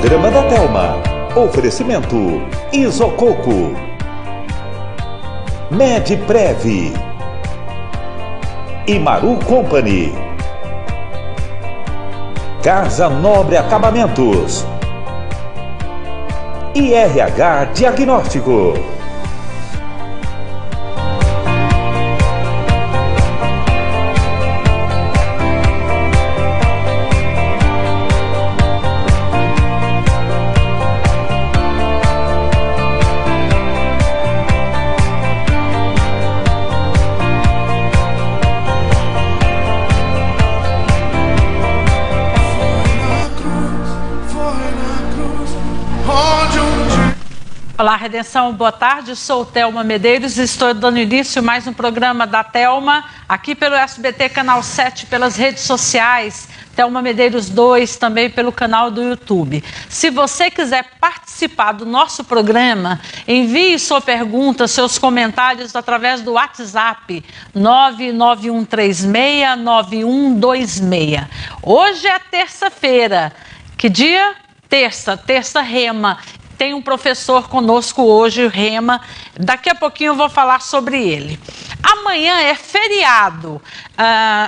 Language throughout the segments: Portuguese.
Programa da Thelma. Oferecimento Isococo, Medprev e Maru Company, Casa Nobre Acabamentos e RH Diagnóstico. Olá, Redenção, boa tarde, sou Thelma Medeiros e estou dando início a mais um programa da Thelma, aqui pelo SBT Canal 7, pelas redes sociais, Thelma Medeiros 2, também pelo canal do YouTube. Se você quiser participar do nosso programa, envie sua pergunta, seus comentários através do WhatsApp 991369126. Hoje é terça-feira, que dia? Terça Rema. Tem um professor conosco hoje, Rema. Daqui a pouquinho eu vou falar sobre ele. Amanhã é feriado,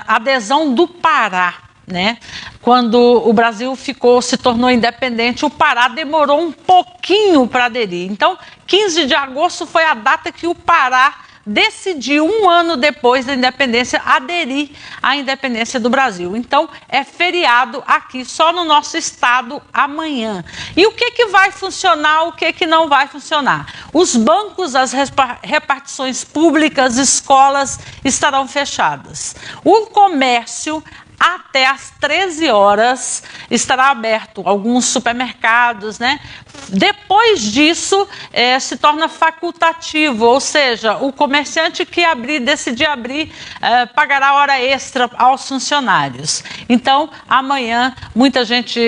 adesão do Pará, né? Quando o Brasil se tornou independente, o Pará demorou um pouquinho para aderir. Então, 15 de agosto foi a data que o Pará decidiu, um ano depois da independência, aderir à independência do Brasil. Então, é feriado aqui, só no nosso estado, amanhã. E o que vai funcionar, o que não vai funcionar? Os bancos, as repartições públicas, escolas estarão fechadas. O comércio, até às 13 horas, estará aberto, alguns supermercados, né? Depois disso, se torna facultativo, ou seja, o comerciante que decidir abrir, pagará hora extra aos funcionários. Então, amanhã, muita gente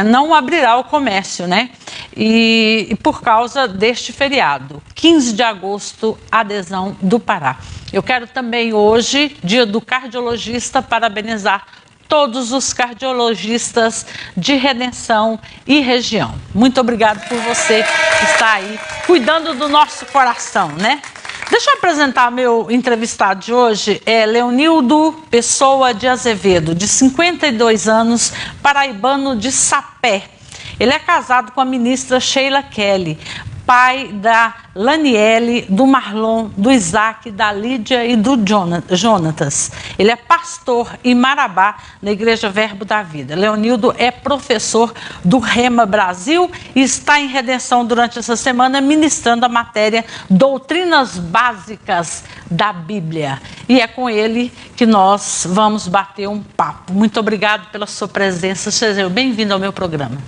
não abrirá o comércio, né? E por causa deste feriado, 15 de agosto, adesão do Pará. Eu quero também hoje, dia do cardiologista, parabenizar todos os cardiologistas de Redenção e região. Muito obrigado por você estar aí cuidando do nosso coração, né? Deixa eu apresentar meu entrevistado de hoje, Leonildo Pessoa de Azevedo, de 52 anos, paraibano de Sapé. Ele é casado com a ministra Sheila Kelly, pai da Laniele, do Marlon, do Isaac, da Lídia e do Jonatas. Ele é pastor em Marabá, na Igreja Verbo da Vida. Leonildo é professor do Rema Brasil e está em Redenção durante essa semana, ministrando a matéria Doutrinas Básicas da Bíblia. E é com ele que nós vamos bater um papo. Muito obrigado pela sua presença. Seja bem-vindo ao meu programa.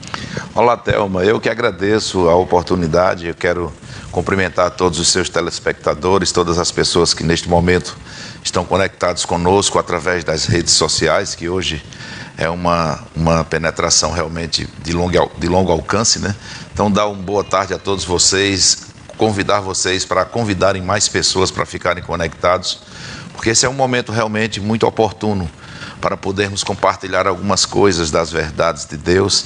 Olá, Thelma. Eu que agradeço a oportunidade. Eu quero cumprimentar todos os seus telespectadores, todas as pessoas que neste momento estão conectados conosco através das redes sociais, que hoje é uma penetração realmente de longo alcance, né? Então, dar uma boa tarde a todos vocês, convidar vocês para convidarem mais pessoas para ficarem conectados, porque esse é um momento realmente muito oportuno para podermos compartilhar algumas coisas das verdades de Deus.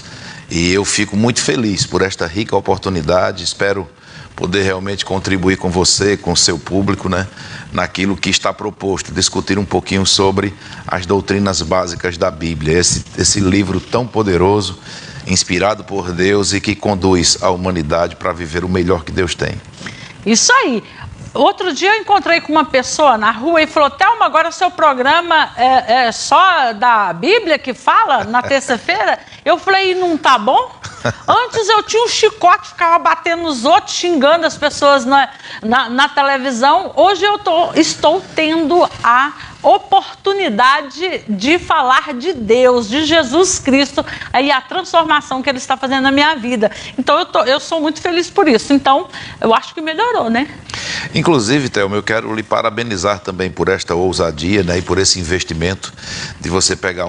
E eu fico muito feliz por esta rica oportunidade, espero poder realmente contribuir com você, com o seu público, né, naquilo que está proposto, discutir um pouquinho sobre as doutrinas básicas da Bíblia, esse livro tão poderoso, inspirado por Deus e que conduz a humanidade para viver o melhor que Deus tem. Isso aí. Outro dia eu encontrei com uma pessoa na rua e falou: Thelma, agora seu programa é só da Bíblia que fala na terça-feira? Eu falei: não tá bom? Antes eu tinha um chicote, ficava batendo nos outros, xingando as pessoas na televisão. Hoje eu estou tendo a oportunidade de falar de Deus, de Jesus Cristo, aí a transformação que Ele está fazendo na minha vida. Então eu sou muito feliz por isso. Então eu acho que melhorou, né? Inclusive, Thelma, eu quero lhe parabenizar também por esta ousadia, né, e por esse investimento de você pegar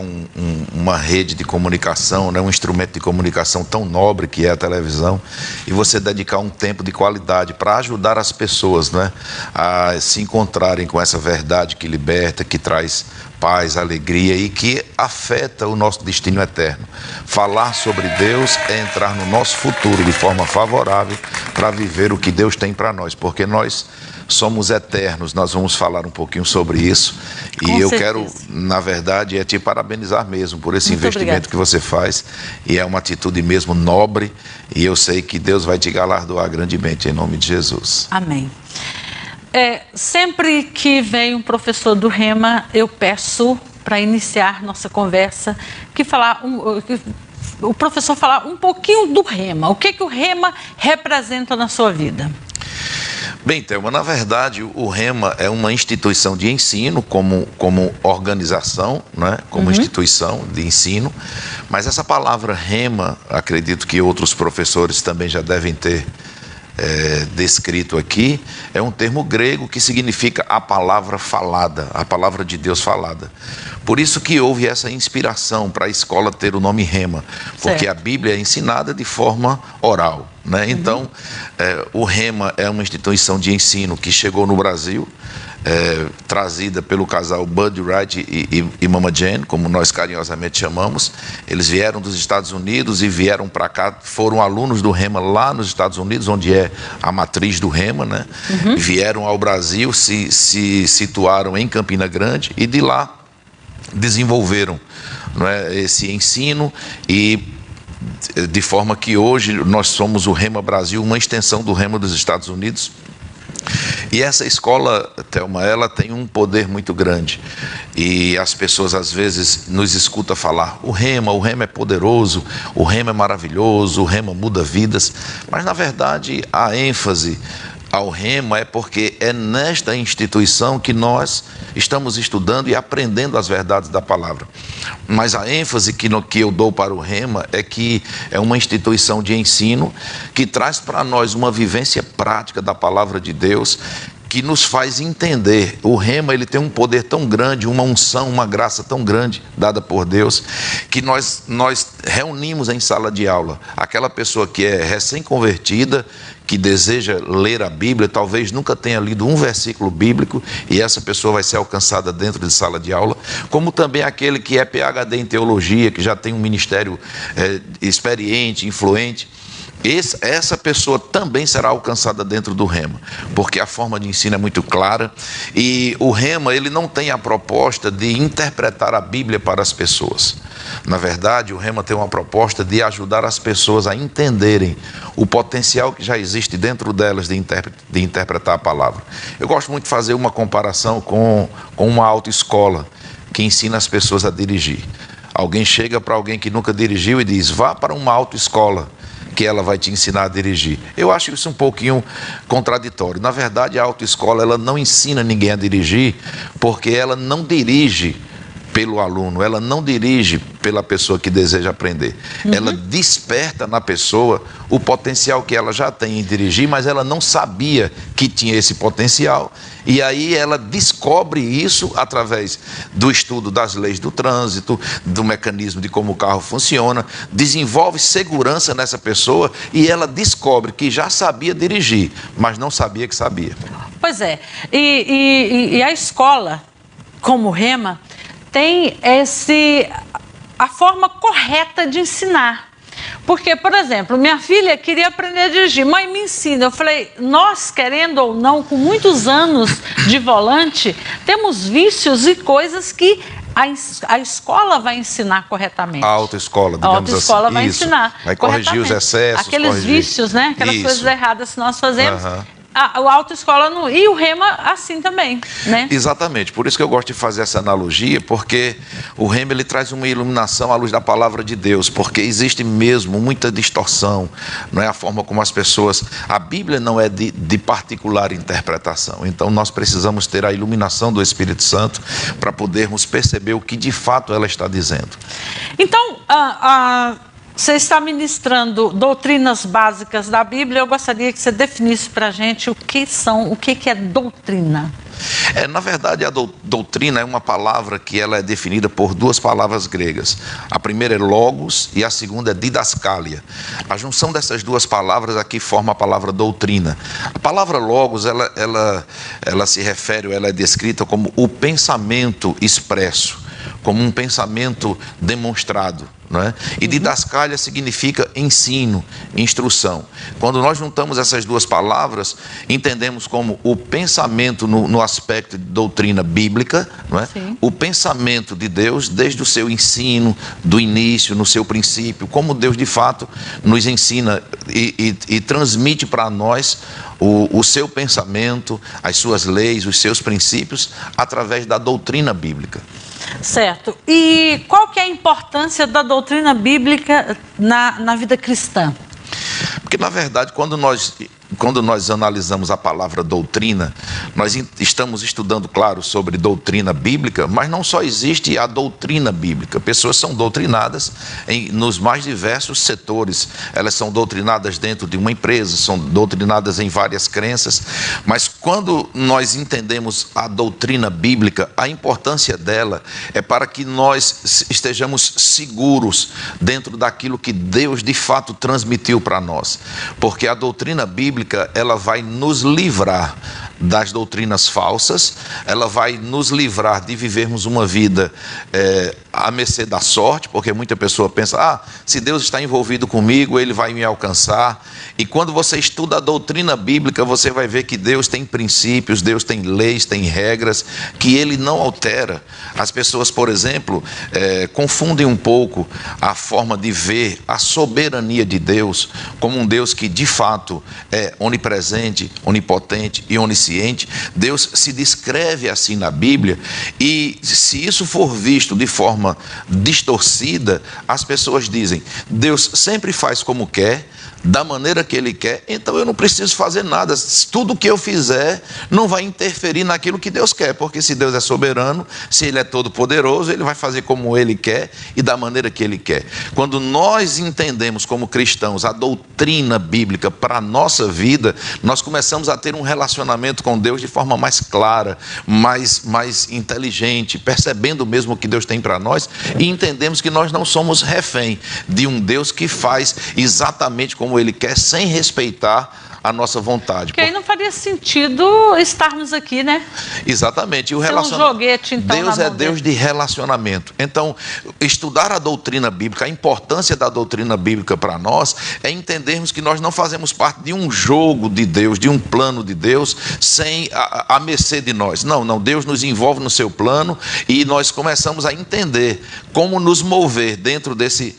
uma rede de comunicação, né, um instrumento de comunicação tão nobre que é a televisão, e você dedicar um tempo de qualidade para ajudar as pessoas, né, a se encontrarem com essa verdade que liberta, alimenta, que traz paz, alegria e que afeta o nosso destino eterno. Falar sobre Deus é entrar no nosso futuro de forma favorável para viver o que Deus tem para nós, porque nós somos eternos. Nós vamos falar um pouquinho sobre isso. E eu quero, na verdade, te parabenizar mesmo por esse investimento que você faz. E é uma atitude mesmo nobre. E eu sei que Deus vai te galardoar grandemente, em nome de Jesus. Amém. Sempre que vem um professor do Rema, eu peço para iniciar nossa conversa que o professor falar um pouquinho do Rema. O que o Rema representa na sua vida? Bem, Thelma, na verdade o Rema é uma instituição de ensino como organização, né? Como instituição de ensino, mas essa palavra Rema, acredito que outros professores também já devem ter descrito aqui, é um termo grego que significa a palavra falada, a palavra de Deus falada. Por isso que houve essa inspiração para a escola ter o nome Rema, porque a Bíblia é ensinada de forma oral, né? Então, o Rema é uma instituição de ensino que chegou no Brasil, trazida pelo casal Bud Wright e Mama Jane, como nós carinhosamente chamamos. Eles vieram dos Estados Unidos e vieram para cá, foram alunos do Rema lá nos Estados Unidos, onde é a matriz do Rema, né? Vieram ao Brasil, se situaram em Campina Grande e de lá desenvolveram, não é, esse ensino, e de forma que hoje nós somos o Rema Brasil, uma extensão do Rema dos Estados Unidos. E essa escola, Thelma, ela tem um poder muito grande. E as pessoas às vezes nos escutam falar, o Rema é poderoso, o Rema é maravilhoso, o Rema muda vidas. Mas na verdade a ênfase ao Rema é porque é nesta instituição que nós estamos estudando e aprendendo as verdades da palavra. Mas a ênfase que eu dou para o Rema é que é uma instituição de ensino que traz para nós uma vivência prática da palavra de Deus, que nos faz entender. O Rema, ele tem um poder tão grande, uma unção, uma graça tão grande dada por Deus, que nós reunimos em sala de aula aquela pessoa que é recém-convertida, que deseja ler a Bíblia, talvez nunca tenha lido um versículo bíblico, e essa pessoa vai ser alcançada dentro de sala de aula, como também aquele que é PhD em teologia, que já tem um ministério experiente, influente. Essa pessoa também será alcançada dentro do Rema, porque a forma de ensino é muito clara, e o Rema, ele não tem a proposta de interpretar a Bíblia para as pessoas. Na verdade, o Rema tem uma proposta de ajudar as pessoas a entenderem o potencial que já existe dentro delas de interpretar a palavra. Eu gosto muito de fazer uma comparação com uma autoescola que ensina as pessoas a dirigir. Alguém chega para alguém que nunca dirigiu e diz, vá para uma autoescola, que ela vai te ensinar a dirigir. Eu acho isso um pouquinho contraditório. Na verdade, a autoescola, ela não ensina ninguém a dirigir, porque ela não dirige pelo aluno, ela não dirige pela pessoa que deseja aprender. Ela desperta na pessoa o potencial que ela já tem em dirigir, mas ela não sabia que tinha esse potencial, e aí ela descobre isso através do estudo das leis do trânsito, do mecanismo de como o carro funciona, desenvolve segurança nessa pessoa e ela descobre que já sabia dirigir, mas não sabia que sabia. Pois é, e a escola, como o Rema, tem a forma correta de ensinar. Porque, por exemplo, minha filha queria aprender a dirigir, mãe, me ensina. Eu falei, nós, querendo ou não, com muitos anos de volante, temos vícios e coisas que a escola vai ensinar corretamente. A autoescola, digamos assim. A autoescola vai ensinar. Vai corrigir os excessos. Aqueles vícios, né? Aquelas coisas erradas que nós fazemos. A autoescola não, e o Rema assim também, né? Exatamente, por isso que eu gosto de fazer essa analogia, porque o Rema, ele traz uma iluminação à luz da palavra de Deus, porque existe mesmo muita distorção, não é a forma como as pessoas, a Bíblia não é de particular interpretação, então nós precisamos ter a iluminação do Espírito Santo para podermos perceber o que de fato ela está dizendo. Então, Você está ministrando doutrinas básicas da Bíblia. Eu gostaria que você definisse para a gente o que é doutrina. Na verdade, a doutrina é uma palavra que ela é definida por duas palavras gregas. A primeira é logos e a segunda é didascalia. A junção dessas duas palavras aqui forma a palavra doutrina. A palavra logos, ela se refere, ela é descrita como o pensamento expresso, como um pensamento demonstrado. E didascalia significa ensino, instrução. Quando nós juntamos essas duas palavras, entendemos como o pensamento no aspecto de doutrina bíblica, o pensamento de Deus desde o seu ensino, do início, no seu princípio, como Deus de fato nos ensina e transmite para nós o seu pensamento, as suas leis, os seus princípios, através da doutrina bíblica. Certo. E qual que é a importância da doutrina bíblica na vida cristã? Porque, na verdade, quando nós analisamos a palavra doutrina, nós estamos estudando, claro, sobre doutrina bíblica, mas não só existe a doutrina bíblica. Pessoas são doutrinadas nos mais diversos setores. Elas são doutrinadas dentro de uma empresa, são doutrinadas em várias crenças, mas quando nós entendemos a doutrina bíblica, a importância dela é para que nós estejamos seguros dentro daquilo que Deus de fato transmitiu para nós. Porque a doutrina bíblica, ela vai nos livrar das doutrinas falsas, ela vai nos livrar de vivermos uma vida à mercê da sorte, porque muita pessoa pensa, se Deus está envolvido comigo, Ele vai me alcançar. E quando você estuda a doutrina bíblica, você vai ver que Deus tem princípios, Deus tem leis, tem regras, que Ele não altera. As pessoas, por exemplo, confundem um pouco a forma de ver a soberania de Deus como um Deus que de fato é onipresente, onipotente e onisciente. Deus se descreve assim na Bíblia, e se isso for visto de forma distorcida, as pessoas dizem, Deus sempre faz como quer, da maneira que Ele quer, então eu não preciso fazer nada, tudo que eu fizer não vai interferir naquilo que Deus quer, porque se Deus é soberano, se Ele é todo poderoso, Ele vai fazer como Ele quer e da maneira que Ele quer. Quando nós entendemos como cristãos a doutrina bíblica para a nossa vida, nós começamos a ter um relacionamento com Deus de forma mais clara, mais inteligente, percebendo mesmo o que Deus tem para nós, e entendemos que nós não somos refém de um Deus que faz exatamente como Ele quer, sem respeitar a nossa vontade. Porque aí não faria sentido estarmos aqui, né? Exatamente. E o relacionamento. Um joguete, então, Deus é Deus de relacionamento. Então, estudar a doutrina bíblica, a importância da doutrina bíblica para nós, é entendermos que nós não fazemos parte de um jogo de Deus, de um plano de Deus, sem a mercê de nós. Não. Deus nos envolve no seu plano e nós começamos a entender como nos mover dentro desse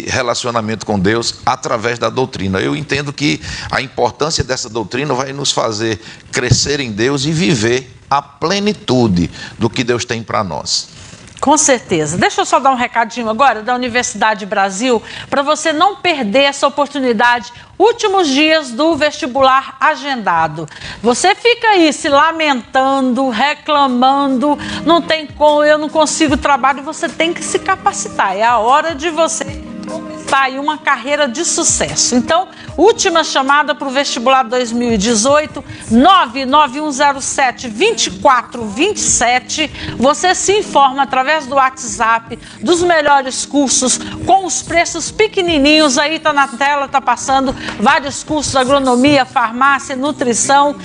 relacionamento com Deus através da doutrina. Eu entendo que a importância dessa doutrina vai nos fazer crescer em Deus e viver a plenitude do que Deus tem para nós. Com certeza. Deixa eu só dar um recadinho agora da Universidade Brasil, para você não perder essa oportunidade. Últimos dias do vestibular agendado. Você fica aí se lamentando, reclamando, não tem como, eu não consigo trabalho, você tem que se capacitar. É a hora de você começar aí uma carreira de sucesso. Então, última chamada para o vestibular 2018, 99107-2427. Você se informa através do WhatsApp dos melhores cursos, com os preços pequenininhos. Aí tá na tela, tá passando vários cursos, agronomia, farmácia, nutrição.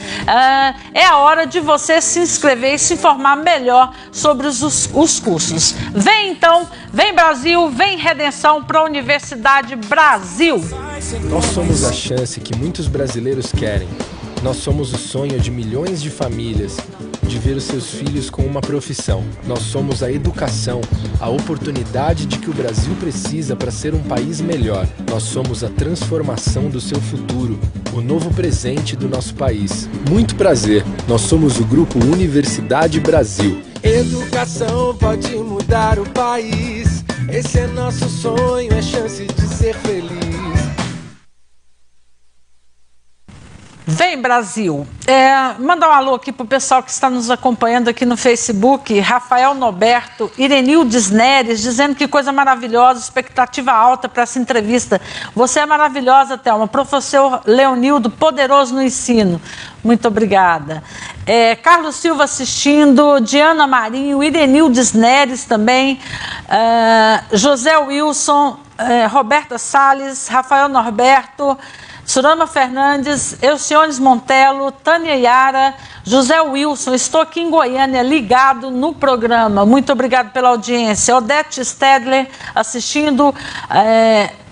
É a hora de você se inscrever e se informar melhor sobre os cursos. Vem então, vem Brasil, vem Redenção para a Universidade Brasil. Nós somos a chance que muitos brasileiros querem. Nós somos o sonho de milhões de famílias de ver os seus filhos com uma profissão. Nós somos a educação, a oportunidade de que o Brasil precisa para ser um país melhor. Nós somos a transformação do seu futuro, o novo presente do nosso país. Muito prazer, nós somos o Grupo Universidade Brasil. Educação pode mudar o país. Esse é nosso sonho, é chance de ser feliz. Vem, Brasil. Mandar um alô aqui para o pessoal que está nos acompanhando aqui no Facebook. Rafael Norberto, Irenildes Neres, dizendo que coisa maravilhosa, expectativa alta para essa entrevista. Você é maravilhosa, Thelma. Professor Leonildo, poderoso no ensino. Muito obrigada. Carlos Silva assistindo, Diana Marinho, Irenildes Neres também, José Wilson, Roberta Salles, Rafael Norberto, Surama Fernandes, Elciones Montelo, Tânia Yara, José Wilson, estou aqui em Goiânia ligado no programa. Muito obrigado pela audiência. Odete Stedler assistindo,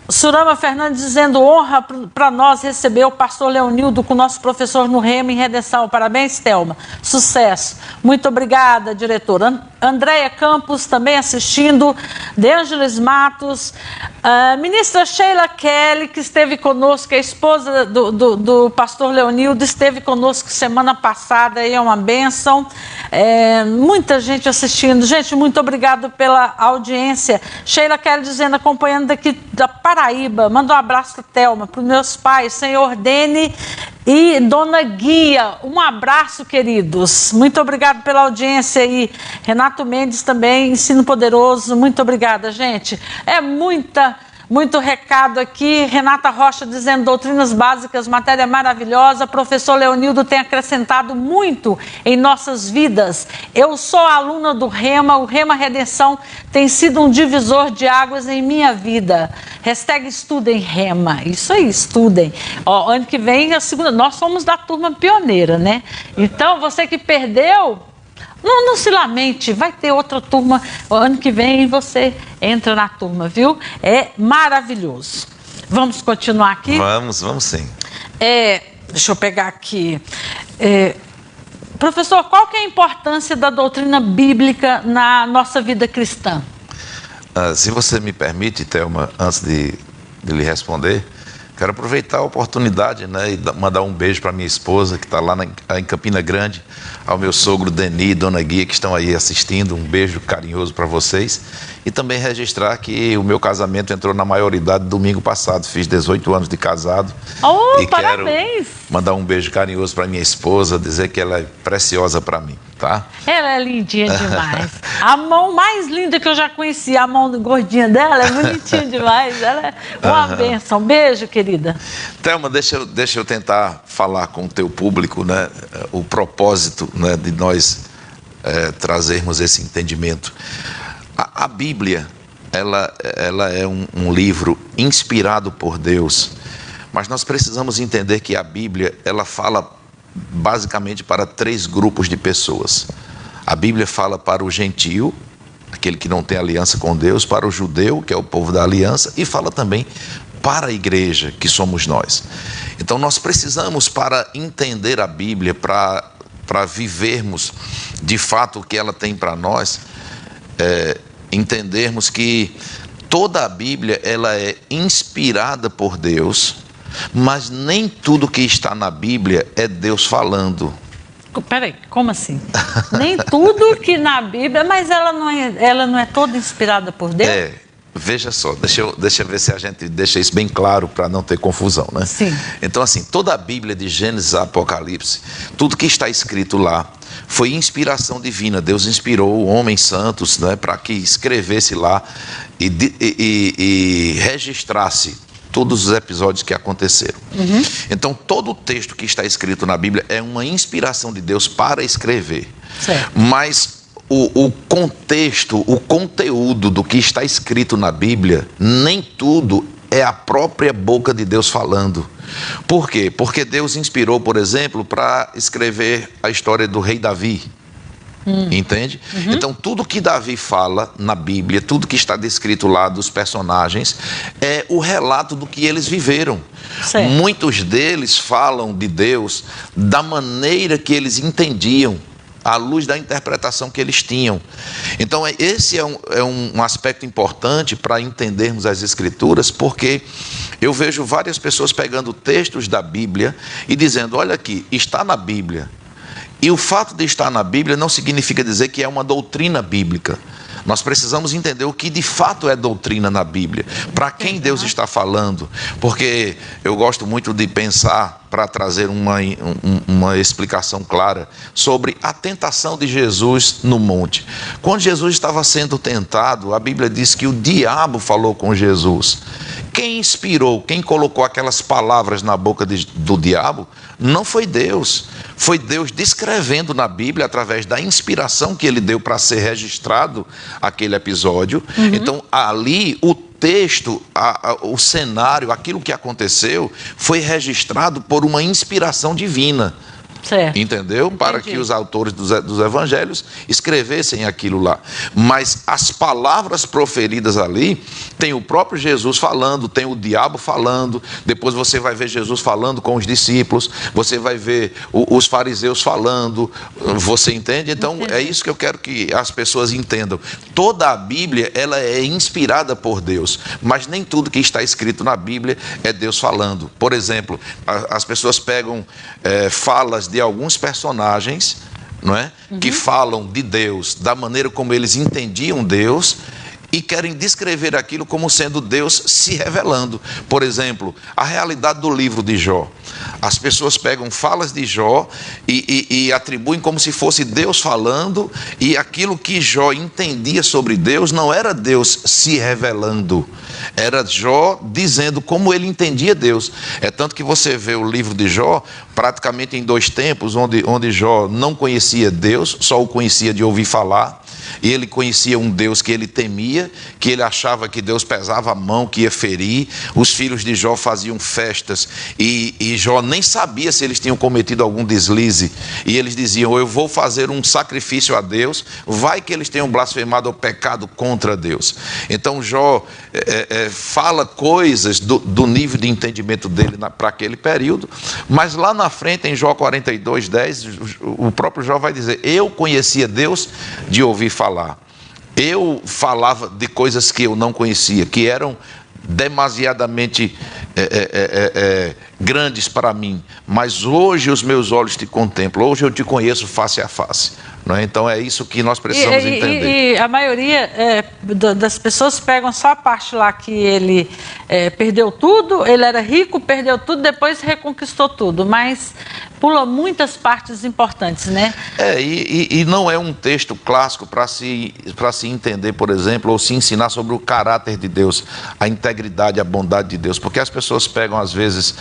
Surama Fernandes dizendo honra para nós receber o pastor Leonildo com o nosso professor no Rema em Redenção. Parabéns, Thelma. Sucesso. Muito obrigada, diretora. Andréia Campos também assistindo. De Ângeles Matos. Ministra Sheila Kelly, que esteve conosco, a esposa do pastor Leonildo, esteve conosco semana passada, e é uma bênção. Muita gente assistindo. Gente, muito obrigado pela audiência. Sheila Kelly dizendo, acompanhando daqui da Paraíba. Manda um abraço para Thelma, para os meus pais, senhor Dene e dona Guia. Um abraço, queridos. Muito obrigado pela audiência aí. Renato Mendes também, Ensino Poderoso. Muito obrigada, gente. Muito recado aqui. Renata Rocha dizendo doutrinas básicas, matéria maravilhosa. Professor Leonildo tem acrescentado muito em nossas vidas. Eu sou aluna do Rema. O Rema Redenção tem sido um divisor de águas em minha vida. #estudem Rema. Isso aí, estudem. Ano que vem, a segunda. Nós somos da turma pioneira, né? Então, você que perdeu, não se lamente, vai ter outra turma. Ano que vem você entra na turma, viu? É maravilhoso. Vamos continuar aqui? Vamos sim. Deixa eu pegar aqui. Professor, qual que é a importância da doutrina bíblica na nossa vida cristã? Se você me permite, Thelma, antes de lhe responder, quero aproveitar a oportunidade, né, e mandar um beijo para minha esposa, que está lá em Campina Grande, ao meu sogro Deni e dona Guia, que estão aí assistindo. Um beijo carinhoso para vocês. E também registrar que o meu casamento entrou na maioridade domingo passado. Fiz 18 anos de casado. E parabéns! Quero mandar um beijo carinhoso para minha esposa, dizer que ela é preciosa para mim, tá? Ela é lindinha demais. A mão mais linda que eu já conheci, a mão gordinha dela, é bonitinha demais. Ela é uma bênção. Beijo, querida. Thelma, deixa eu tentar falar com o teu público, né, o propósito, né, de nós trazermos esse entendimento. A Bíblia, ela é um livro inspirado por Deus, mas nós precisamos entender que a Bíblia, ela fala basicamente para 3 grupos de pessoas. A Bíblia fala para o gentio, aquele que não tem aliança com Deus, para o judeu, que é o povo da aliança, e fala também para a igreja, que somos nós. Então nós precisamos, para entender a Bíblia, para vivermos de fato o que ela tem para nós, entendermos que toda a Bíblia ela é inspirada por Deus, mas nem tudo que está na Bíblia é Deus falando. Peraí, como assim? Nem tudo que na Bíblia, mas ela não é toda inspirada por Deus? Veja só, deixa eu ver se a gente deixa isso bem claro para não ter confusão, né? Sim. Então, assim, toda a Bíblia de Gênesis a Apocalipse, tudo que está escrito lá foi inspiração divina. Deus inspirou homens santos, né, para que escrevesse lá e registrasse todos os episódios que aconteceram. Então, todo o texto que está escrito na Bíblia é uma inspiração de Deus para escrever. Certo. Mas o contexto, o conteúdo do que está escrito na Bíblia, nem tudo é a própria boca de Deus falando. Por quê? Porque Deus inspirou, por exemplo, para escrever a história do rei Davi. Entende? Então, tudo que Davi fala na Bíblia, tudo que está descrito lá dos personagens, é o relato do que eles viveram. Certo. Muitos deles falam de Deus da maneira que eles entendiam, à luz da interpretação que eles tinham. Então, esse é um aspecto importante para entendermos as Escrituras, porque eu vejo várias pessoas pegando textos da Bíblia e dizendo, olha aqui, está na Bíblia. E o fato de estar na Bíblia não significa dizer que é uma doutrina bíblica. Nós precisamos entender o que de fato é doutrina na Bíblia, para quem Deus está falando, porque eu gosto muito de pensar para trazer uma explicação clara sobre a tentação de Jesus no monte. Quando Jesus estava sendo tentado, a Bíblia diz que o diabo falou com Jesus. Quem inspirou, quem colocou aquelas palavras na boca do diabo, não foi Deus. Foi Deus descrevendo na Bíblia, através da inspiração que ele deu para ser registrado aquele episódio. Então, ali, o texto, o cenário, aquilo que aconteceu, foi registrado por uma inspiração divina. Certo. Entendeu? Entendi. Para que os autores dos evangelhos escrevessem aquilo lá. Mas as palavras proferidas ali, tem o próprio Jesus falando, tem o diabo falando, depois você vai ver Jesus falando com os discípulos, você vai ver os fariseus falando, você entende? Então, é isso que eu quero que as pessoas entendam. Toda a Bíblia, ela é inspirada por Deus, mas nem tudo que está escrito na Bíblia é Deus falando. Por exemplo, as pessoas pegam falas de alguns personagens, não é? Que falam de Deus, da maneira como eles entendiam Deus, e querem descrever aquilo como sendo Deus se revelando. Por exemplo, a realidade do livro de Jó. As pessoas pegam falas de Jó e atribuem como se fosse Deus falando, e aquilo que Jó entendia sobre Deus não era Deus se revelando, era Jó dizendo como ele entendia Deus. É tanto que você vê o livro de Jó praticamente em 2 tempos, onde Jó não conhecia Deus, só o conhecia de ouvir falar. E ele conhecia um Deus que ele temia, que ele achava que Deus pesava a mão, que ia ferir. Os filhos de Jó faziam festas e Jó nem sabia se eles tinham cometido algum deslize. E eles diziam: eu vou fazer um sacrifício a Deus, vai que eles tenham blasfemado ou pecado contra Deus. Então Jó fala coisas do nível de entendimento dele para aquele período, mas lá na frente, em Jó 42:10, o próprio Jó vai dizer: eu conhecia Deus de ouvir falar. Eu falava de coisas que eu não conhecia, que eram demasiadamente grandes para mim, mas hoje os meus olhos te contemplam, hoje eu te conheço face a face. Não é? Então é isso que nós precisamos entender. E a maioria das pessoas pegam só a parte lá que ele perdeu tudo, ele era rico, perdeu tudo, depois reconquistou tudo, mas pula muitas partes importantes, né? E não é um texto clássico para se entender, por exemplo, ou se ensinar sobre o caráter de Deus, a integridade, a bondade de Deus, porque as pessoas pegam às vezes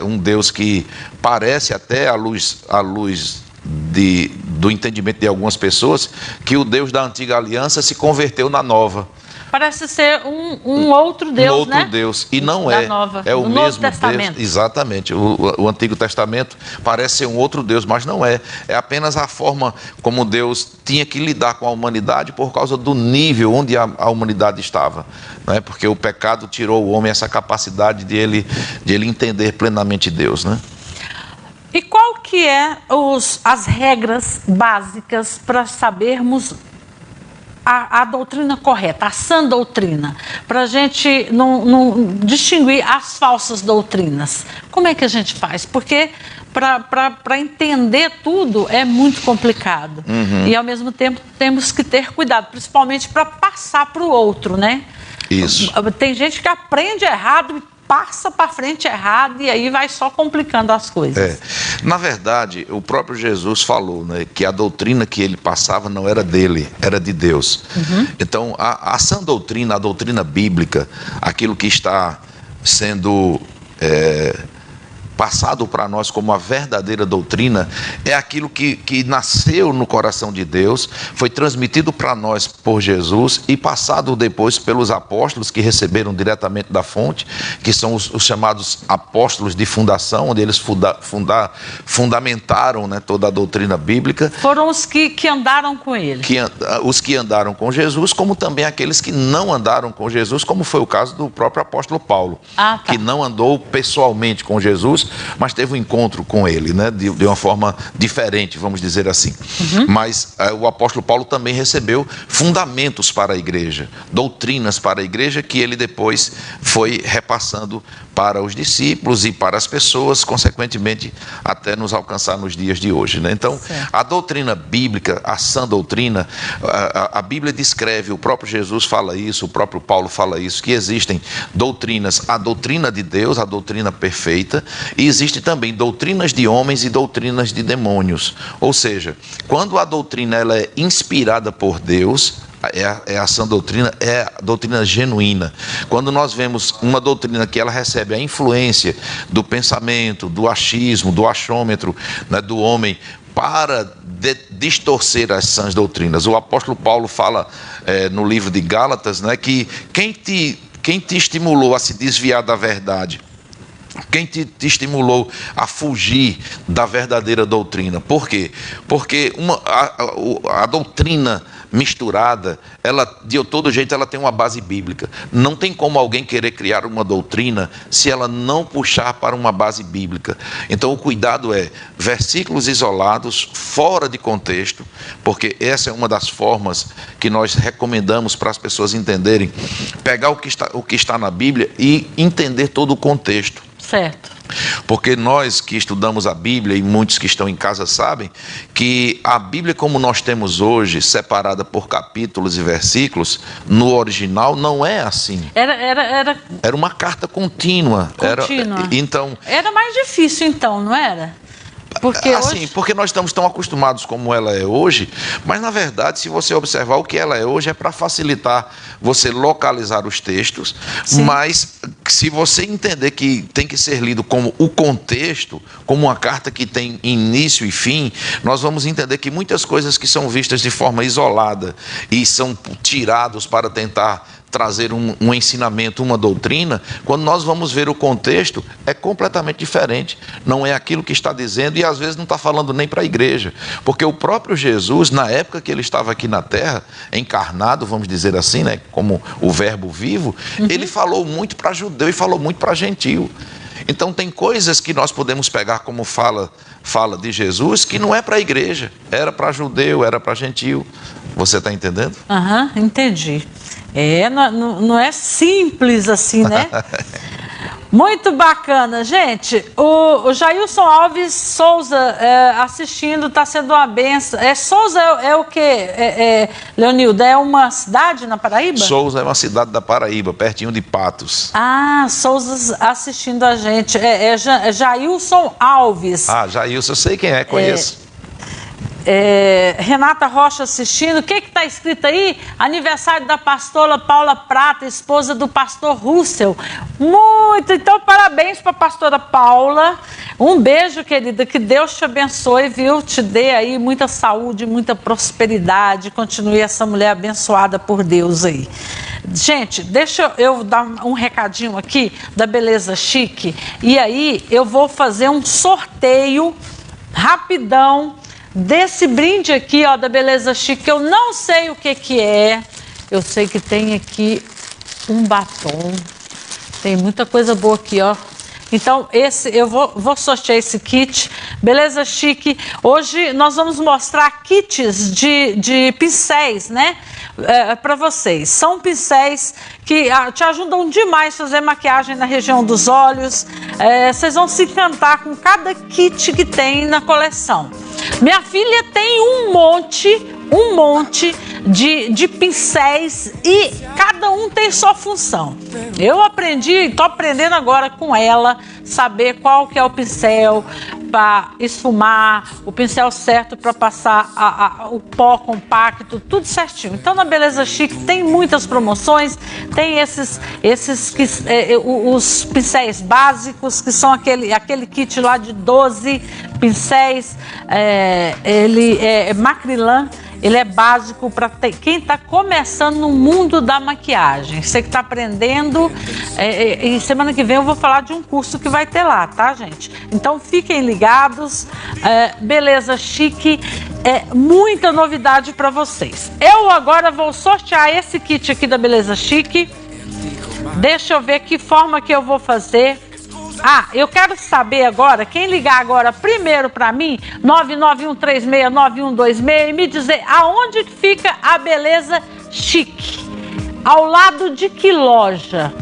um Deus que parece até à luz do entendimento de algumas pessoas, que o Deus da antiga aliança se converteu na nova. Parece ser um outro Deus, um outro né? Deus, e não é. Nova, é o mesmo Novo Testamento. Deus. Exatamente. O Antigo Testamento parece ser um outro Deus, mas não é. É apenas a forma como Deus tinha que lidar com a humanidade por causa do nível onde a humanidade estava. Não é? Porque o pecado tirou o homem essa capacidade de ele entender plenamente Deus, né? E qual que é as regras básicas para sabermos a doutrina correta, a sã doutrina, para a gente não distinguir as falsas doutrinas? Como é que a gente faz? Porque para entender tudo é muito complicado. E, ao mesmo tempo, temos que ter cuidado, principalmente para passar para o outro, né? Isso. Tem gente que aprende errado e passa para frente errado, e aí vai só complicando as coisas. Na verdade, o próprio Jesus falou, né, que a doutrina que ele passava não era dele, era de Deus. Então, a sã doutrina, a doutrina bíblica, aquilo que está sendo passado para nós como a verdadeira doutrina, é aquilo que nasceu no coração de Deus, foi transmitido para nós por Jesus e passado depois pelos apóstolos que receberam diretamente da fonte, que são os chamados apóstolos de fundação, onde eles fundamentaram, né, toda a doutrina bíblica. Foram os que andaram com ele. Os que andaram com Jesus, como também aqueles que não andaram com Jesus, como foi o caso do próprio apóstolo Paulo, que não andou pessoalmente com Jesus, mas teve um encontro com ele, né, de uma forma diferente, vamos dizer assim. Mas o apóstolo Paulo também recebeu fundamentos para a igreja, doutrinas para a igreja, que ele depois foi repassando para os discípulos e para as pessoas, consequentemente, até nos alcançar nos dias de hoje, né? Então, a doutrina bíblica, a sã doutrina, a Bíblia descreve, o próprio Jesus fala isso, o próprio Paulo fala isso, que existem doutrinas, a doutrina de Deus, a doutrina perfeita, E existe também doutrinas de homens e doutrinas de demônios. Ou seja, quando a doutrina ela é inspirada por Deus, essa doutrina é a doutrina genuína. Quando nós vemos uma doutrina que ela recebe a influência do pensamento, do achismo, do achômetro, né, do homem, para distorcer as sãs doutrinas. O apóstolo Paulo fala no livro de Gálatas, né, que quem te estimulou a se desviar da verdade? Quem te estimulou a fugir da verdadeira doutrina? Por quê? Porque a doutrina misturada, ela de todo jeito ela tem uma base bíblica. Não tem como alguém querer criar uma doutrina se ela não puxar para uma base bíblica. Então o cuidado é versículos isolados, fora de contexto, porque essa é uma das formas que nós recomendamos para as pessoas entenderem, pegar o que está na Bíblia e entender todo o contexto. Certo. Porque nós que estudamos a Bíblia, e muitos que estão em casa sabem, que a Bíblia como nós temos hoje, separada por capítulos e versículos, no original não é assim. Era uma carta contínua. Então, era mais difícil então, não era? Porque assim, porque nós estamos tão acostumados como ela é hoje, mas na verdade, se você observar o que ela é hoje, é para facilitar você localizar os textos. Sim. Mas se você entender que tem que ser lido como o contexto, como uma carta que tem início e fim, nós vamos entender que muitas coisas que são vistas de forma isolada e são tirados para tentar trazer um ensinamento, uma doutrina, quando nós vamos ver o contexto, é completamente diferente. Não é aquilo que está dizendo e às vezes não está falando nem para a igreja. Porque o próprio Jesus, na época que ele estava aqui na terra, encarnado, vamos dizer assim, né, como o verbo vivo, ele falou muito para judeu e falou muito para gentio. Então tem coisas que nós podemos pegar como fala de Jesus, que não é para a igreja, era para judeu, era para gentio. Você está entendendo? Entendi. Não é simples assim, né? Muito bacana, gente. O Jailson Alves Souza assistindo, está sendo uma benção. Souza é o quê, Leonildo? É uma cidade na Paraíba? Souza é uma cidade da Paraíba, pertinho de Patos. Souza assistindo a gente. Jailson Alves. Jailson, eu sei quem é, conheço. Renata Rocha assistindo. O que está escrito aí? Aniversário da pastora Paula Prata, esposa do pastor Russell. Muito, então parabéns para a pastora Paula. Um beijo, querida, que Deus te abençoe, viu? Te dê aí muita saúde, muita prosperidade. Continue essa mulher abençoada por Deus aí. Gente, deixa eu dar um recadinho aqui da Beleza Chique. E aí eu vou fazer um sorteio rapidão desse brinde aqui, ó, da Beleza Chique, que eu não sei o que é. Eu sei que tem aqui um batom. Tem muita coisa boa aqui, ó. Então, eu vou sortear esse kit. Beleza Chique. Hoje nós vamos mostrar kits de pincéis, né? Para vocês. São pincéis que te ajudam demais a fazer maquiagem na região dos olhos. Vocês vão se encantar com cada kit que tem na coleção. Minha filha tem um monte de pincéis e cada um tem sua função. Eu estou aprendendo agora com ela, saber qual que é o pincel para esfumar, o pincel certo para passar o pó compacto, tudo certinho. Então na Beleza Chique tem muitas promoções, tem os pincéis básicos, que são aquele kit lá de 12 pincéis, ele é macrilã. Ele é básico para quem está começando no mundo da maquiagem. Você que está aprendendo, e semana que vem eu vou falar de um curso que vai ter lá, tá, gente? Então fiquem ligados. Beleza Chique, muita novidade para vocês. Eu agora vou sortear esse kit aqui da Beleza Chique. Deixa eu ver que forma que eu vou fazer. Eu quero saber agora, quem ligar agora primeiro para mim, 991369126, e me dizer aonde fica a Beleza Chique. Ao lado de que loja?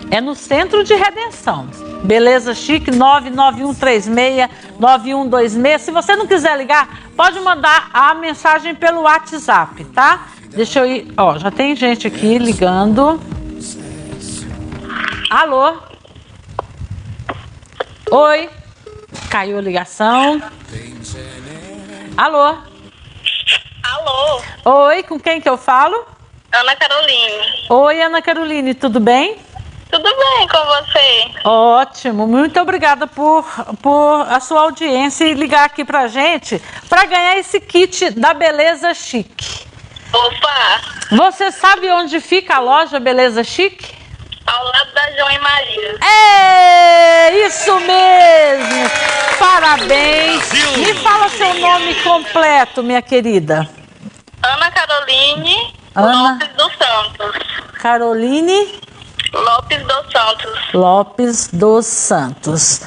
É no Centro de Redenção. Beleza Chique, 991369126. Se você não quiser ligar, pode mandar a mensagem pelo WhatsApp, tá? Deixa eu ir. Já tem gente aqui ligando. Alô? Oi. Caiu a ligação. Alô? Alô? Oi, com quem que eu falo? Ana Caroline. Oi, Ana Caroline, tudo bem? Tudo bem com você? Ótimo, muito obrigada por a sua audiência e ligar aqui pra gente para ganhar esse kit da Beleza Chique. Opa! Você sabe onde fica a loja Beleza Chique? Ao lado da João e Maria. É, isso mesmo! Parabéns! Me fala seu nome completo, minha querida. Ana Caroline Ana Lopes dos Santos. Caroline Lopes dos Santos. Lopes dos Santos.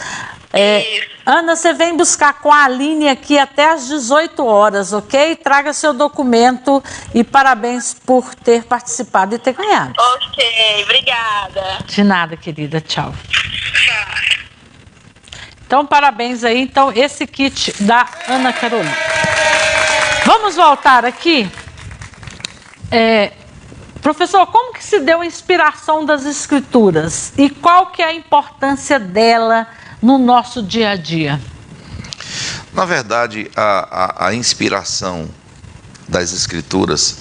Ana, você vem buscar com a Aline aqui até às 18 horas, ok? Traga seu documento e parabéns por ter participado e ter ganhado. Ok, obrigada. De nada, querida. Tchau. Então, parabéns aí. Então, esse kit da Ana Carolina. Vamos voltar aqui. Professor, como que se deu a inspiração das escrituras? E qual que é a importância dela no nosso dia a dia? Na verdade, a inspiração das escrituras...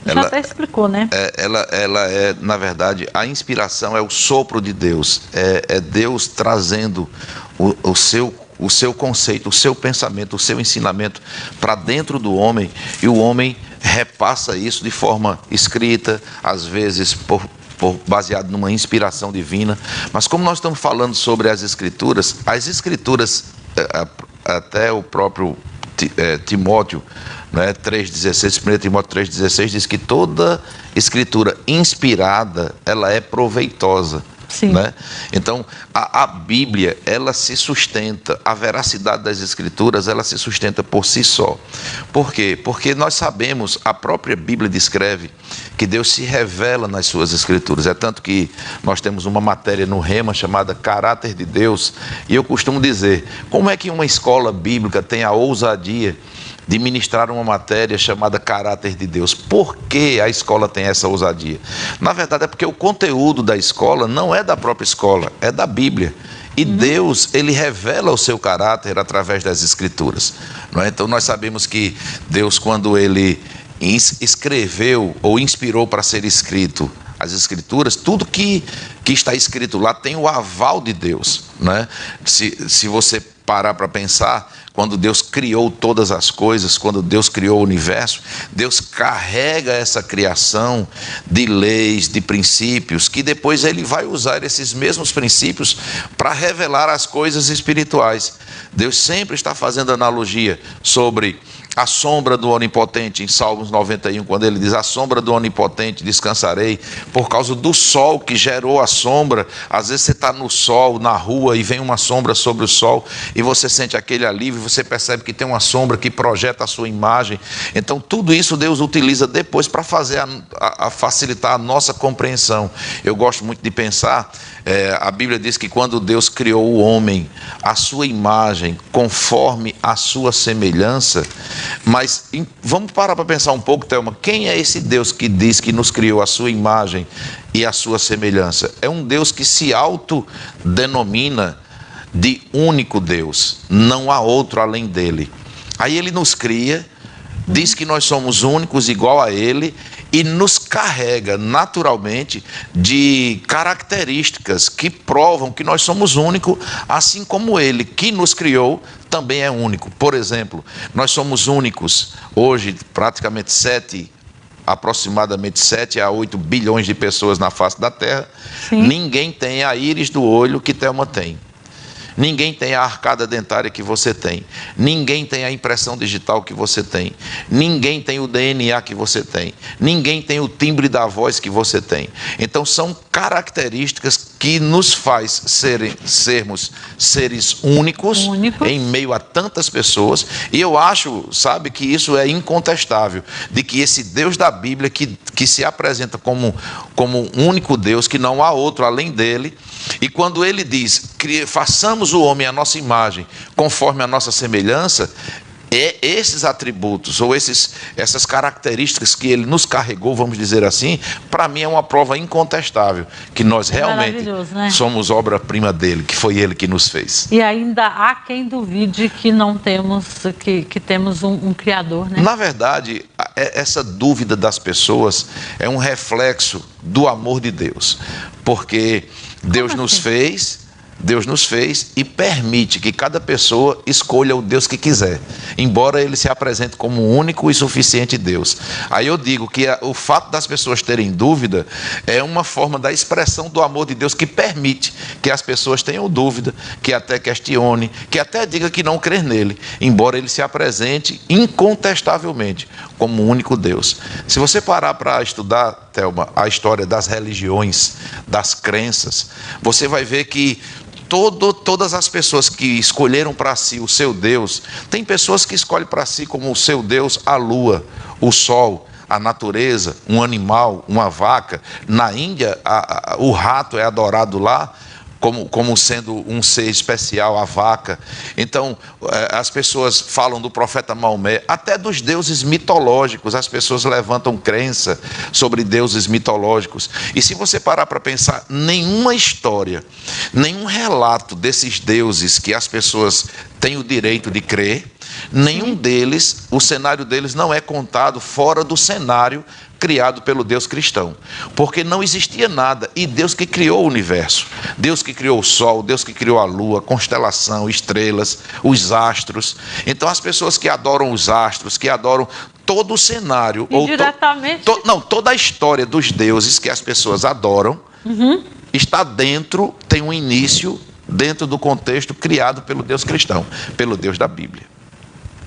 Já até explicou, né? Ela é, na verdade, a inspiração é o sopro de Deus. É Deus trazendo o seu conceito, o seu pensamento, o seu ensinamento para dentro do homem, e o homem repassa isso de forma escrita, às vezes baseado numa inspiração divina. Mas como nós estamos falando sobre as escrituras, até o próprio Timóteo, né, 3,16, 1 Timóteo 3,16 diz que toda escritura inspirada, ela é proveitosa. Sim. Né? Então, a Bíblia, ela se sustenta, a veracidade das Escrituras, ela se sustenta por si só. Por quê? Porque nós sabemos, a própria Bíblia descreve que Deus se revela nas suas Escrituras. É tanto que nós temos uma matéria no Rema chamada Caráter de Deus, e eu costumo dizer, como é que uma escola bíblica tem a ousadia de ministrar uma matéria chamada Caráter de Deus? Por que a escola tem essa ousadia? Na verdade é porque o conteúdo da escola não é da própria escola, é da Bíblia. E Deus, ele revela o seu caráter através das Escrituras. Não é? Então nós sabemos que Deus, quando ele escreveu ou inspirou para ser escrito as Escrituras, tudo que está escrito lá tem o aval de Deus. Né? Se você parar para pensar, quando Deus criou todas as coisas, quando Deus criou o universo, Deus carrega essa criação de leis, de princípios, que depois ele vai usar esses mesmos princípios para revelar as coisas espirituais. Deus sempre está fazendo analogia sobre a sombra do Onipotente, em Salmos 91, quando ele diz, a sombra do Onipotente descansarei, por causa do sol que gerou a sombra. Às vezes você está no sol, na rua, e vem uma sombra sobre o sol, e você sente aquele alívio, você percebe que tem uma sombra que projeta a sua imagem. Então tudo isso Deus utiliza depois para fazer a facilitar a nossa compreensão. Eu gosto muito de pensar, a Bíblia diz que quando Deus criou o homem, a sua imagem, conforme a sua semelhança. Mas vamos parar para pensar um pouco, Thelma, quem é esse Deus que diz que nos criou a sua imagem e a sua semelhança? É um Deus que se autodenomina de único Deus, não há outro além dele. Aí ele nos cria, diz que nós somos únicos igual a ele, e nos carrega naturalmente de características que provam que nós somos únicos, assim como ele que nos criou também é único. Por exemplo, nós somos únicos hoje, praticamente aproximadamente 7 a 8 bilhões de pessoas na face da Terra. Sim. Ninguém tem a íris do olho que Thelma tem. Ninguém tem a arcada dentária que você tem. Ninguém tem a impressão digital que você tem. Ninguém tem o DNA que você tem. Ninguém tem o timbre da voz que você tem. Então são características que nos faz sermos seres únicos em meio a tantas pessoas. E eu acho, sabe, que isso é incontestável, de que esse Deus da Bíblia que se apresenta como um único Deus, que não há outro além dele. E quando ele diz, façamos o homem à nossa imagem, conforme a nossa semelhança, esses atributos ou essas características que ele nos carregou, vamos dizer assim, para mim é uma prova incontestável que nós realmente somos obra-prima dele, que foi ele que nos fez. E ainda há quem duvide que não temos, que temos um Criador, né? Na verdade, essa dúvida das pessoas é um reflexo do amor de Deus, porque Deus nos fez e permite que cada pessoa escolha o Deus que quiser, embora ele se apresente como o único e suficiente Deus. Aí eu digo que o fato das pessoas terem dúvida é uma forma da expressão do amor de Deus que permite que as pessoas tenham dúvida, que até questione, que até diga que não crê nele, embora ele se apresente incontestavelmente como o único Deus. Se você parar para estudar, Thelma, a história das religiões, das crenças, você vai ver que todas as pessoas que escolheram para si o seu Deus, tem pessoas que escolhem para si como o seu Deus a lua, o sol, a natureza, um animal, uma vaca. Na Índia, o rato é adorado lá como sendo um ser especial, a vaca. Então, as pessoas falam do profeta Maomé, até dos deuses mitológicos, as pessoas levantam crença sobre deuses mitológicos. E se você parar para pensar, nenhuma história, nenhum relato desses deuses que as pessoas têm o direito de crer, nenhum deles, o cenário deles não é contado fora do cenário criado pelo Deus cristão, porque não existia nada, e Deus que criou o universo, Deus que criou o sol, Deus que criou a lua, constelação, estrelas, os astros. Então as pessoas que adoram os astros, que adoram todo o cenário, indiretamente, toda a história dos deuses que as pessoas adoram, está dentro, tem um início dentro do contexto criado pelo Deus cristão, pelo Deus da Bíblia.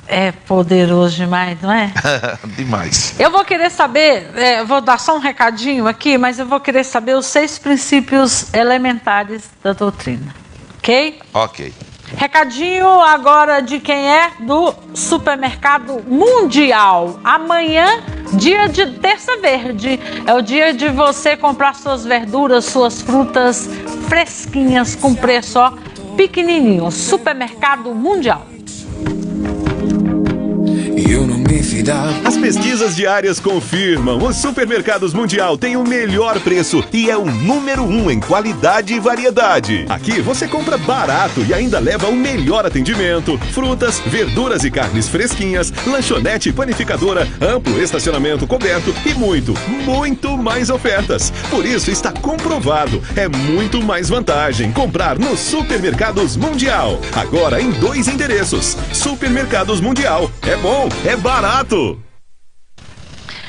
É poderoso demais, não é? Demais. Eu vou querer saber, vou dar só um recadinho aqui, mas eu vou querer saber os 6 princípios elementares da doutrina. Ok? Ok. Recadinho agora de quem é? Do Supermercado Mundial. Amanhã, dia de Terça Verde, é o dia de você comprar suas verduras, suas frutas fresquinhas com preço pequenininho. Supermercado Mundial. As pesquisas diárias confirmam: os Supermercados Mundial têm o melhor preço e é o número 1 em qualidade e variedade. Aqui você compra barato e ainda leva o melhor atendimento, frutas, verduras e carnes fresquinhas, lanchonete e panificadora, amplo estacionamento coberto e muito mais ofertas. Por isso está comprovado, é muito mais vantagem comprar nos Supermercados Mundial. Agora em 2 endereços. Supermercados Mundial. É bom, é barato.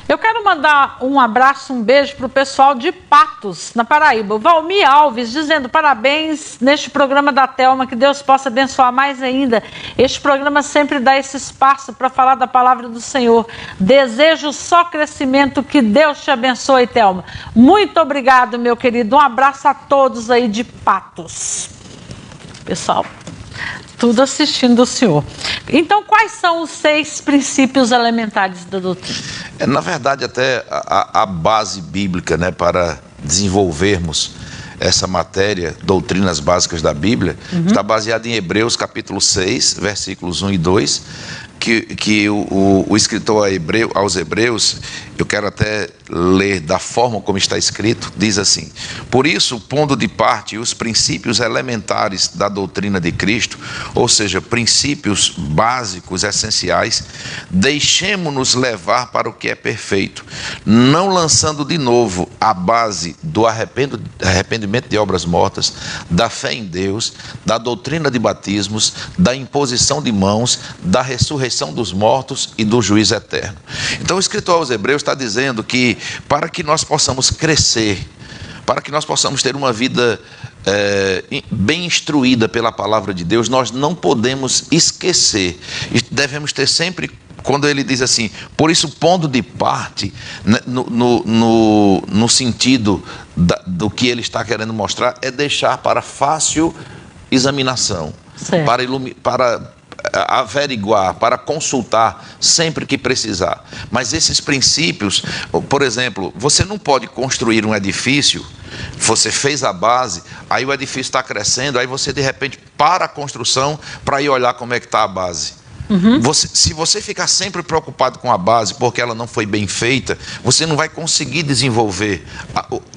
Eu quero mandar um abraço, um beijo para o pessoal de Patos, na Paraíba. O Valmir Alves dizendo parabéns neste programa da Thelma, que Deus possa abençoar mais ainda. Este programa sempre dá esse espaço para falar da palavra do Senhor. Desejo só crescimento, que Deus te abençoe, Thelma. Muito obrigado, meu querido. Um abraço a todos aí de Patos. Pessoal, tudo assistindo o senhor. Então, quais são os 6 princípios elementares da doutrina? Na verdade, até a base bíblica, né, para desenvolvermos essa matéria, doutrinas básicas da Bíblia, está baseada em Hebreus capítulo 6, versículos 1 e 2, que o escritor aos Hebreus, eu quero até ler da forma como está escrito, diz assim: por isso, pondo de parte os princípios elementares da doutrina de Cristo, ou seja, princípios básicos, essenciais, deixemo-nos levar para o que é perfeito, não lançando de novo a base do arrependimento de obras mortas, da fé em Deus, da doutrina de batismos, da imposição de mãos, da ressurreição dos mortos e do juízo eterno. Então o escritor aos Hebreus está dizendo que para que nós possamos crescer, para que nós possamos ter uma vida bem instruída pela palavra de Deus, nós não podemos esquecer, e devemos ter sempre, quando ele diz assim, por isso pondo de parte, né, no sentido do que ele está querendo mostrar, é deixar para fácil examinação, para averiguar, para consultar sempre que precisar. Mas esses princípios, por exemplo, você não pode construir um edifício, você fez a base, aí o edifício está crescendo, aí você de repente para a construção para ir olhar como é que está a base. Se você ficar sempre preocupado com a base porque ela não foi bem feita, você não vai conseguir desenvolver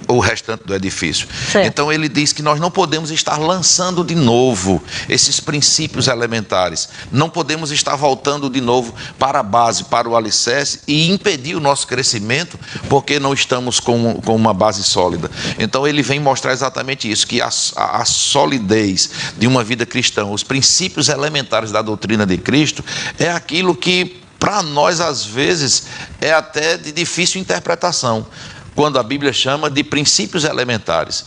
o restante do edifício. Certo. Então ele diz que nós não podemos estar lançando de novo esses princípios elementares. Não podemos estar voltando de novo para a base, para o alicerce e impedir o nosso crescimento porque não estamos com uma base sólida. Então ele vem mostrar exatamente isso, que a solidez de uma vida cristã, os princípios elementares da doutrina de Cristo, é aquilo que, para nós, às vezes, é até de difícil interpretação, quando a Bíblia chama de princípios elementares.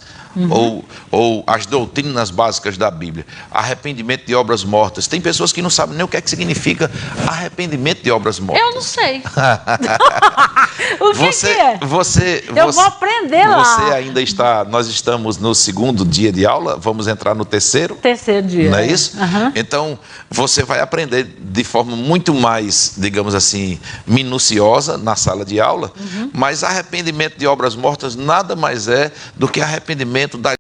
Ou as doutrinas básicas da Bíblia. Arrependimento de obras mortas. Tem pessoas que não sabem nem o que é que significa arrependimento de obras mortas. Eu não sei. O que é? Eu vou aprender lá. Você ainda está... Nós estamos no 2º dia de aula, vamos entrar no 3º. Terceiro dia. Não é isso? Então, você vai aprender de forma muito mais, digamos assim, minuciosa na sala de aula, mas arrependimento de obras mortas nada mais é do que arrependimento das